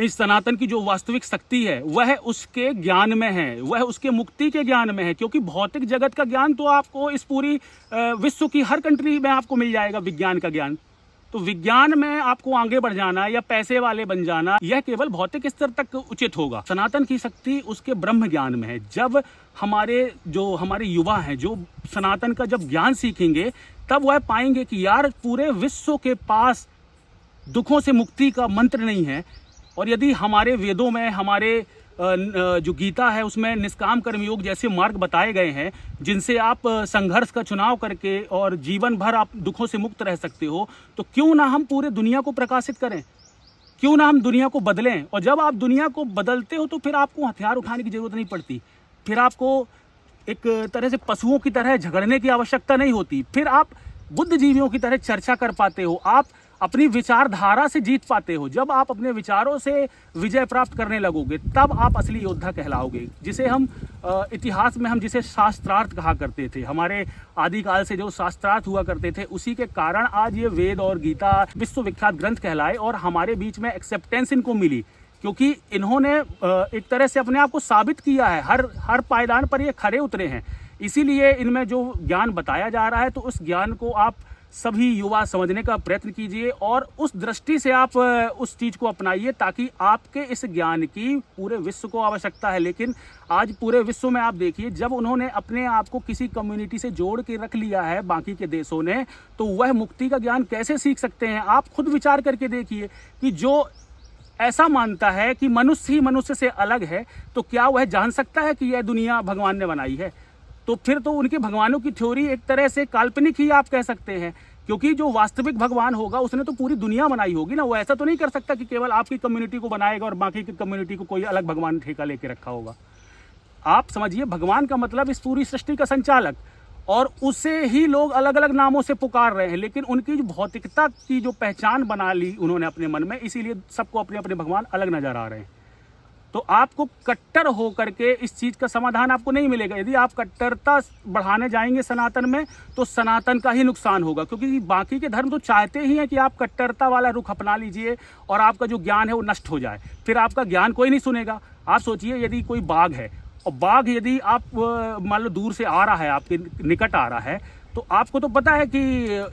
इस सनातन की जो वास्तविक शक्ति है वह उसके ज्ञान में है, वह उसके मुक्ति के ज्ञान में है। क्योंकि भौतिक जगत का ज्ञान तो आपको इस पूरी विश्व की हर कंट्री में आपको मिल जाएगा, विज्ञान का ज्ञान। तो विज्ञान में आपको आगे बढ़ जाना या पैसे वाले बन जाना, यह केवल भौतिक स्तर तक उचित होगा। सनातन की शक्ति उसके ब्रह्म ज्ञान में है। जब हमारे युवा हैं जो सनातन का जब ज्ञान सीखेंगे, तब वह पाएंगे कि यार पूरे विश्व के पास दुखों से मुक्ति का मंत्र नहीं है। और यदि हमारे वेदों में, हमारे जो गीता है उसमें निष्काम कर्मयोग जैसे मार्ग बताए गए हैं, जिनसे आप संघर्ष का चुनाव करके और जीवन भर आप दुखों से मुक्त रह सकते हो, तो क्यों ना हम पूरे दुनिया को प्रकाशित करें, क्यों ना हम दुनिया को बदलें। और जब आप दुनिया को बदलते हो तो फिर आपको हथियार उठाने की जरूरत नहीं पड़ती, फिर आपको एक तरह से पशुओं की तरह झगड़ने की आवश्यकता नहीं होती, फिर आप बुद्धिजीवियों की तरह चर्चा कर पाते हो, आप अपनी विचारधारा से जीत पाते हो। जब आप अपने विचारों से विजय प्राप्त करने लगोगे, तब आप असली योद्धा कहलाओगे, जिसे हम इतिहास में हम जिसे शास्त्रार्थ कहा करते थे। हमारे आदिकाल से जो शास्त्रार्थ हुआ करते थे, उसी के कारण आज ये वेद और गीता विश्वविख्यात ग्रंथ कहलाए और हमारे बीच में एक्सेप्टेंस इनको मिली, क्योंकि इन्होंने एक तरह से अपने आप को साबित किया है। हर पायदान पर ये खरे उतरे हैं। इसीलिए इनमें जो ज्ञान बताया जा रहा है, तो उस ज्ञान को आप सभी युवा समझने का प्रयत्न कीजिए और उस दृष्टि से आप उस चीज़ को अपनाइए, ताकि आपके इस ज्ञान की पूरे विश्व को आवश्यकता है। लेकिन आज पूरे विश्व में आप देखिए, जब उन्होंने अपने आप को किसी कम्युनिटी से जोड़ के रख लिया है बाकी के देशों ने, तो वह मुक्ति का ज्ञान कैसे सीख सकते हैं। आप खुद विचार करके देखिए कि जो ऐसा मानता है कि मनुष्य ही मनुष्य से अलग है, तो क्या वह जान सकता है कि यह दुनिया भगवान ने बनाई है। तो फिर तो उनके भगवानों की थ्योरी एक तरह से काल्पनिक ही आप कह सकते हैं, क्योंकि जो वास्तविक भगवान होगा उसने तो पूरी दुनिया बनाई होगी ना। वो ऐसा तो नहीं कर सकता कि केवल आपकी कम्युनिटी को बनाएगा और बाकी की कम्युनिटी को कोई अलग भगवान ठेका लेके रखा होगा। आप समझिए, भगवान का मतलब इस पूरी सृष्टि का संचालक, और उसे ही लोग अलग अलग नामों से पुकार रहे हैं। लेकिन उनकी जो भौतिकता की जो पहचान बना ली उन्होंने अपने मन में, इसीलिए सबको अपने अपने भगवान अलग नजर आ रहे हैं। तो आपको कट्टर होकर के इस चीज़ का समाधान आपको नहीं मिलेगा। यदि आप कट्टरता बढ़ाने जाएंगे सनातन में, तो सनातन का ही नुकसान होगा, क्योंकि बाकी के धर्म तो चाहते ही हैं कि आप कट्टरता वाला रुख अपना लीजिए और आपका जो ज्ञान है वो नष्ट हो जाए, फिर आपका ज्ञान कोई नहीं सुनेगा। आप सोचिए, यदि कोई बाघ है और बाघ यदि आप मान लो दूर से आ रहा है, आपके निकट आ रहा है, तो आपको तो पता है कि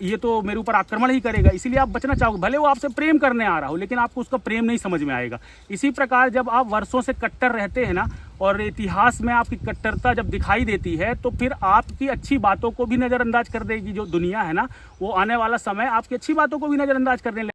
ये तो मेरे ऊपर आक्रमण ही करेगा, इसीलिए आप बचना चाहोगे। भले वो आपसे प्रेम करने आ रहा हो, लेकिन आपको उसका प्रेम नहीं समझ में आएगा। इसी प्रकार जब आप वर्षों से कट्टर रहते हैं ना, और इतिहास में आपकी कट्टरता जब दिखाई देती है, तो फिर आपकी अच्छी बातों को भी नज़रअंदाज कर देगी जो दुनिया है ना। वो आने वाला समय आपकी अच्छी बातों को भी नज़रअंदाज करने